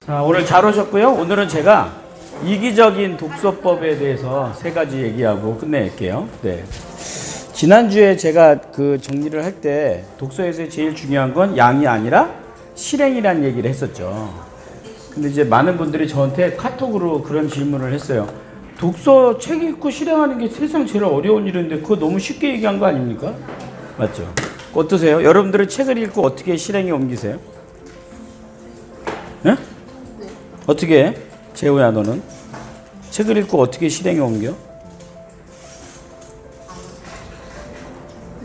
자, 오늘 잘 오셨고요. 오늘은 제가 이기적인 독서법에 대해서 3가지 얘기하고 끝낼게요. 네. 지난주에 제가 그 정리를 할 때 독서에서 제일 중요한 건 양이 아니라 실행이라는 얘기를 했었죠. 근데 이제 많은 분들이 저한테 카톡으로 그런 질문을 했어요. 독서 책 읽고 실행하는 게 세상 제일 어려운 일인데 그거 너무 쉽게 얘기한 거 아닙니까? 맞죠? 어떠세요? 여러분들은 책을 읽고 어떻게 실행에 옮기세요? 네? 어떻게 해? 재호야, 너는? 책을 읽고 어떻게 실행에 옮겨?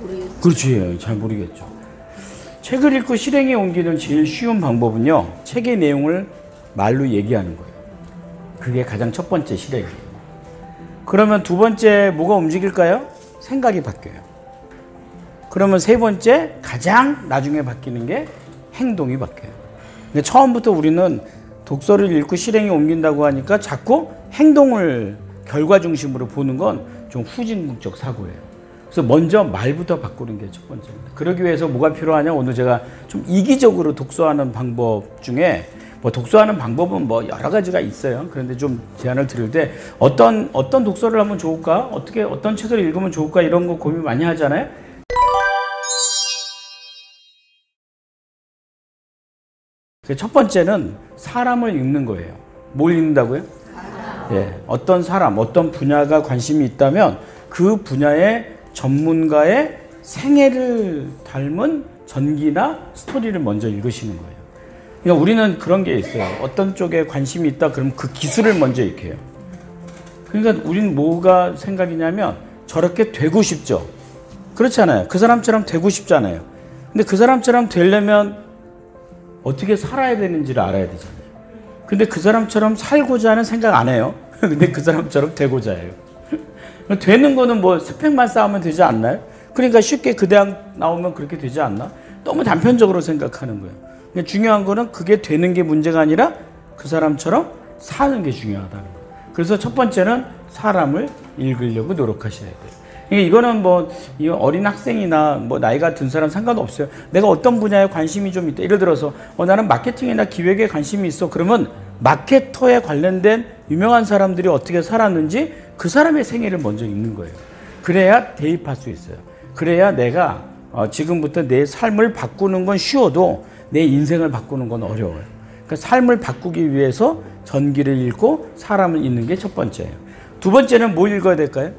모르겠어요. 그렇지, 잘 모르겠죠. 책을 읽고 실행에 옮기는 제일 쉬운 방법은요, 책의 내용을 말로 얘기하는 거예요. 그게 가장 첫 번째 실행이에요. 그러면 두 번째 뭐가 움직일까요? 생각이 바뀌어요. 그러면 세 번째, 가장 나중에 바뀌는 게 행동이 바뀌어요. 근데 처음부터 우리는 독서를 읽고 실행에 옮긴다고 하니까 자꾸 행동을 결과 중심으로 보는 건 좀 후진국적 사고예요. 그래서 먼저 말부터 바꾸는 게 첫 번째입니다. 그러기 위해서 뭐가 필요하냐? 오늘 제가 좀 이기적으로 독서하는 방법 중에 뭐 독서하는 방법은 뭐 여러 가지가 있어요. 그런데 좀 제안을 드릴 때 어떤 독서를 하면 좋을까? 어떤 책을 읽으면 좋을까? 이런 거 고민 많이 하잖아요. 첫 번째는 사람을 읽는 거예요. 뭘 읽는다고요? 예, 어떤 사람, 어떤 분야가 관심이 있다면 그 분야의 전문가의 생애를 닮은 전기나 스토리를 먼저 읽으시는 거예요. 그러니까 우리는 그런 게 있어요. 어떤 쪽에 관심이 있다 그러면 그 기술을 먼저 읽혀요. 그러니까 우리는 뭐가 생각이냐면 저렇게 되고 싶죠. 그렇잖아요. 그 사람처럼 되고 싶잖아요. 근데 그 사람처럼 되려면 어떻게 살아야 되는지를 알아야 되잖아요. 근데 그 사람처럼 살고자 하는 생각 안 해요. 근데 그 사람처럼 되고자 해요. 되는 거는 뭐 스펙만 쌓으면 되지 않나요? 그러니까 쉽게 그 대학 나오면 그렇게 되지 않나? 너무 단편적으로 생각하는 거예요. 그러니까 중요한 거는 그게 되는 게 문제가 아니라 그 사람처럼 사는 게 중요하다는 거예요. 그래서 첫 번째는 사람을 읽으려고 노력하셔야 돼요. 이거는 뭐 어린 학생이나 뭐 나이가 든 사람 상관없어요. 내가 어떤 분야에 관심이 좀 있다. 예를 들어서 나는 마케팅이나 기획에 관심이 있어. 그러면 마케터에 관련된 유명한 사람들이 어떻게 살았는지 그 사람의 생애를 먼저 읽는 거예요. 그래야 대입할 수 있어요. 그래야 내가 지금부터 내 삶을 바꾸는 건 쉬워도 내 인생을 바꾸는 건 어려워요. 그러니까 삶을 바꾸기 위해서 전기를 읽고 사람을 읽는 게 첫 번째예요. 두 번째는 뭐 읽어야 될까요?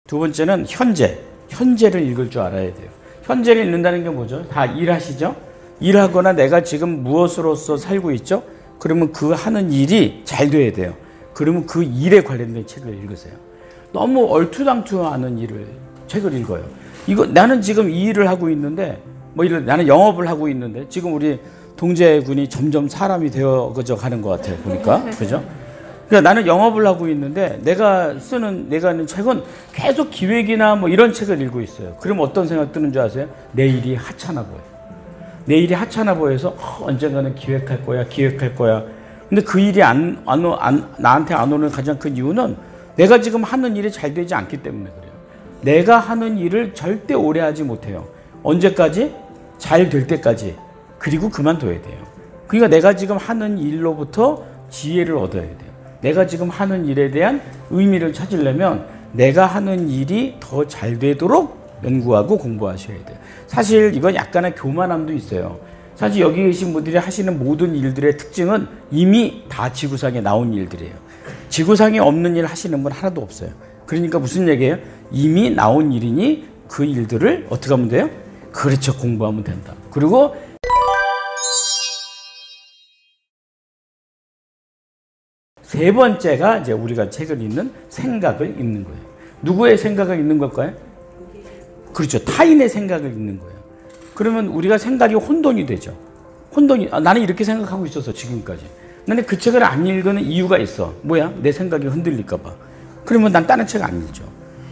두 번째는 현재를 읽을 줄 알아야 돼요. 현재를 읽는다는 게 뭐죠? 다 일하시죠? 일하거나 내가 지금 무엇으로서 살고 있죠? 그러면 그 하는 일이 잘 돼야 돼요. 그러면 그 일에 관련된 책을 읽으세요. 너무 얼투당투하는 책을 읽어요. 나는 지금 이 일을 하고 있는데, 나는 영업을 하고 있는데, 지금 우리 동재군이 점점 사람이 되어져 가는 것 같아요. 보니까. 그죠? 그러니까 나는 영업을 하고 있는데 내가 하는 책은 계속 기획이나 뭐 이런 책을 읽고 있어요. 그럼 어떤 생각 드는 줄 아세요? 내 일이 하찮아 보여요. 내 일이 하찮아 보여서 언젠가는 기획할 거야. 근데 그 일이 나한테 안 오는 가장 큰 이유는 내가 지금 하는 일이 잘 되지 않기 때문에 그래요. 내가 하는 일을 절대 오래 하지 못해요. 언제까지? 잘 될 때까지. 그리고 그만둬야 돼요. 그러니까 내가 지금 하는 일로부터 지혜를 얻어야 돼요. 내가 지금 하는 일에 대한 의미를 찾으려면 내가 하는 일이 더 잘 되도록 연구하고 공부하셔야 돼요. 사실 이건 약간의 교만함도 있어요. 사실 여기 계신 분들이 하시는 모든 일들의 특징은 이미 다 지구상에 나온 일들이에요. 지구상에 없는 일 하시는 분 하나도 없어요. 그러니까 무슨 얘기예요? 이미 나온 일이니 그 일들을 어떻게 하면 돼요? 그렇죠. 공부하면 된다. 그리고 세 번째가 이제 우리가 책을 읽는 생각을 읽는 거예요. 누구의 생각을 읽는 걸까요? 그렇죠. 타인의 생각을 읽는 거예요. 그러면 우리가 생각이 혼돈이 되죠. 나는 이렇게 생각하고 있었어, 지금까지. 나는 그 책을 안 읽는 이유가 있어. 뭐야? 내 생각이 흔들릴까봐. 그러면 난 다른 책 안 읽죠.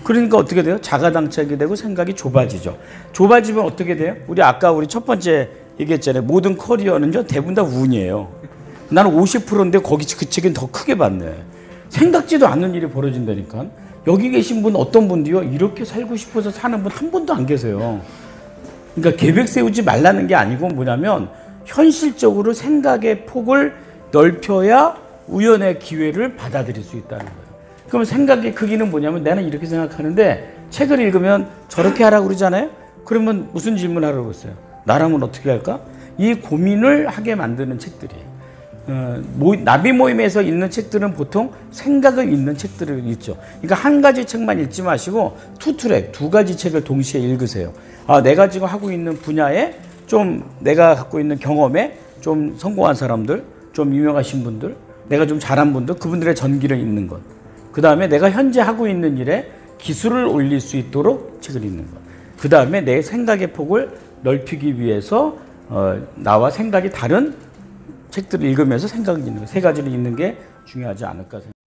그러니까 어떻게 돼요? 자가당착이 되고 생각이 좁아지죠. 좁아지면 어떻게 돼요? 아까 우리 첫 번째 얘기했잖아요. 모든 커리어는요, 대부분 다 운이에요. 나는 50%인데 그 책은 더 크게 받네. 생각지도 않는 일이 벌어진다니까. 여기 계신 분 어떤 분도요, 이렇게 살고 싶어서 사는 분 한 분도 안 계세요. 그러니까 계획 세우지 말라는 게 아니고 뭐냐면 현실적으로 생각의 폭을 넓혀야 우연의 기회를 받아들일 수 있다는 거예요. 그럼 생각의 크기는 뭐냐면 나는 이렇게 생각하는데 책을 읽으면 저렇게 하라고 그러잖아요. 그러면 무슨 질문하라고 했어요? 나라면 어떻게 할까? 이 고민을 하게 만드는 책들이에요. 나비 모임에서 읽는 책들은 보통 생각을 읽는 책들을 읽죠. 그러니까 한 가지 책만 읽지 마시고 투트랙, 두 가지 책을 동시에 읽으세요. 내가 지금 하고 있는 분야에 좀 내가 갖고 있는 경험에 좀 성공한 사람들, 좀 유명하신 분들, 내가 좀 잘한 분들, 그분들의 전기를 읽는 것. 그 다음에 내가 현재 하고 있는 일에 기술을 올릴 수 있도록 책을 읽는 것. 그 다음에 내 생각의 폭을 넓히기 위해서 나와 생각이 다른 책들을 읽으면서 생각을 읽는 것. 세 가지를 읽는 게 중요하지 않을까 생각합니다.